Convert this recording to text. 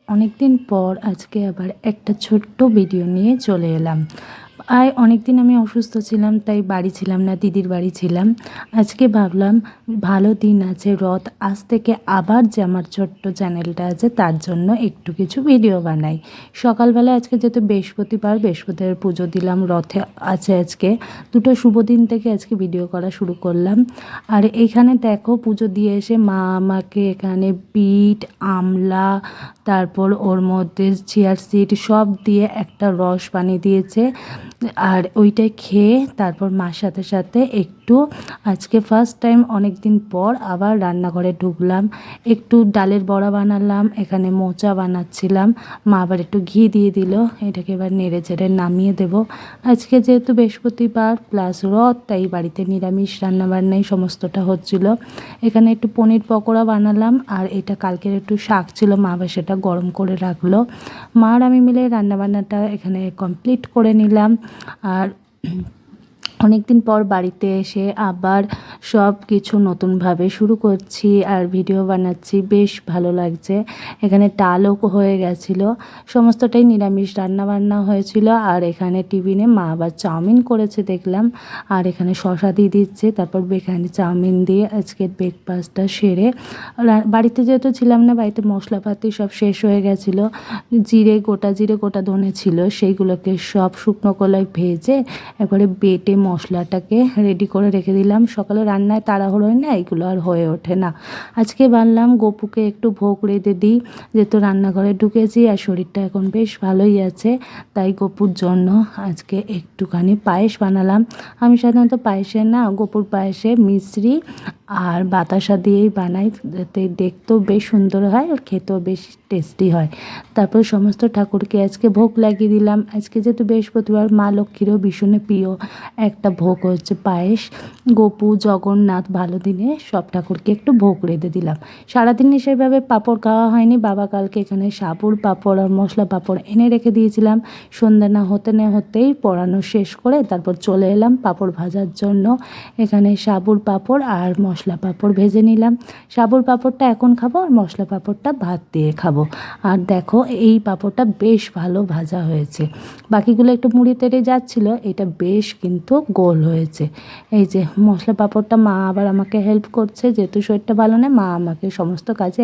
অনেক দিন পর আজকে আবার একটা ছোট্ট ভিডিও নিয়ে চলে এলাম। অনেক দিন আমি অসুস্থ ছিলাম, তাই বাড়ি ছিলাম না, দিদির বাড়ি ছিলাম। আজকে ভাবলাম ভালো দিন আছে, রথ আজ থেকে আবার যে আমার ছোট্ট চ্যানেলটা আছে তার জন্য একটু কিছু ভিডিও বানাই। সকালবেলা আজকে যেহেতু বৃহস্পতিবার পুজো দিলাম, রথে আছে আজকে, দুটো শুভ দিন থেকে আজকে ভিডিও করা শুরু করলাম। আর এইখানে দেখো পুজো দিয়ে এসে মা আমাকে এখানে বিট, আমলা, তারপর ওর মধ্যে চিয়ার সিড সব দিয়ে একটা রস বানিয়ে দিয়েছে। আর ওইটাই খেয়ে তারপর মার সাথে সাথে একটু আজকে ফার্স্ট টাইম অনেক দিন পর আবার রান্নাঘরে ঢুকলাম। একটু ডালের বড়া বানালাম, এখানে মোচা বানাচ্ছিলাম। মা আবার একটু ঘি দিয়ে দিল, এটাকে এবার নেড়ে চেড়ে নামিয়ে দেব। আজকে যেহেতু বৃহস্পতিবার প্লাস রথ, তাই বাড়িতে নিরামিষ রান্নাবান্নাই সমস্তটা হচ্ছিল। এখানে একটু পনির পকোড়া বানালাম, আর এটা কালকের একটু শাক ছিল, মা আবার সেটা গরম করে রাখলো। মা আর আমি মিলে রান্নাবান্নাটা এখানে কমপ্লিট করে নিলাম। আর অনেক দিন পর বাড়িতে এসে আবার সব কিছু নতুনভাবে শুরু করছি আর ভিডিও বানাচ্ছি, বেশ ভালো লাগছে। এখানে ডালও হয়ে গেছিলো, সমস্তটাই নিরামিষ রান্নাবান্না হয়েছিল। আর এখানে টিফিনে মা আবার চাউমিন করেছে দেখলাম, আর এখানে শসা দিয়ে দিচ্ছে। তারপর এখানে চাউমিন দিয়ে আজকের ব্রেকফাস্টটা সেরে বাড়িতে যেহেতু ছিলাম না, বাড়িতে মশলাপাতি সব শেষ হয়ে গেছিলো। গোটা জিরে গোটা ধনে ছিল, সেইগুলোকে সব শুকনো কলায় ভেজে একবারে বেটে মশলাটাকে রেডি করে রেখে দিলাম। সকালে রান্নায় তাড়াহুড়োয় না, এগুলো আর হয়ে ওঠে না। আজকে ভাবলাম গপুকে একটু ভোগ রেঁধে দিই, যেহেতু রান্নাঘরে ঢুকেছি আর শরীরটা এখন বেশ ভালোই আছে, তাই গপুর জন্য আজকে একটুখানি পায়েস বানালাম। আমি সাধারণত পায়েসে না, গপুর পায়েসে মিশ্রি আর বাতাসা দিয়েই বানাই, যাতে দেখতেও বেশ সুন্দর হয় আর খেতেও বেশ টেস্টি হয়। তারপর সমস্ত ঠাকুরকে আজকে ভোগ লাগিয়ে দিলাম। আজকে যেহেতু বৃহস্পতিবার, মা লক্ষ্মীরও ভীষণ প্রিয় একটা ভোগ হচ্ছে পায়েস। গপু, জগন্নাথ, ভালো দিনে সব ঠাকুরকে একটু ভোগ রেঁধে দিলাম। সারাদিন সেভাবে পাঁপড় খাওয়া হয়নি, বাবা কালকে এখানে সাবুর পাঁপড় আর মশলা পাঁপড় এনে রেখে দিয়েছিলাম। সন্ধ্যা না হতেই পড়ানো শেষ করে তারপর চলে এলাম পাঁপড় ভাজার জন্য। এখানে সাবুর পাঁপড় আর মশলা পাঁপড় ভেজে নিলাম। সাবুর পাঁপড়টা এখন খাবো আর মশলা পাঁপড়টা ভাত দিয়ে খাবো। আর দেখো এই পাঁপড়টা বেশ ভালো ভাজা হয়েছে, বাকিগুলো একটু মুড়ি তেড়ে যাচ্ছিলো, এটা বেশ কিন্তু গোল হয়েছে। এই যে মশলা পাঁপড়টা মা আবার আমাকে হেল্প করছে, যেহেতু শরীরটা ভালো নেই, মা আমাকে সমস্ত কাজে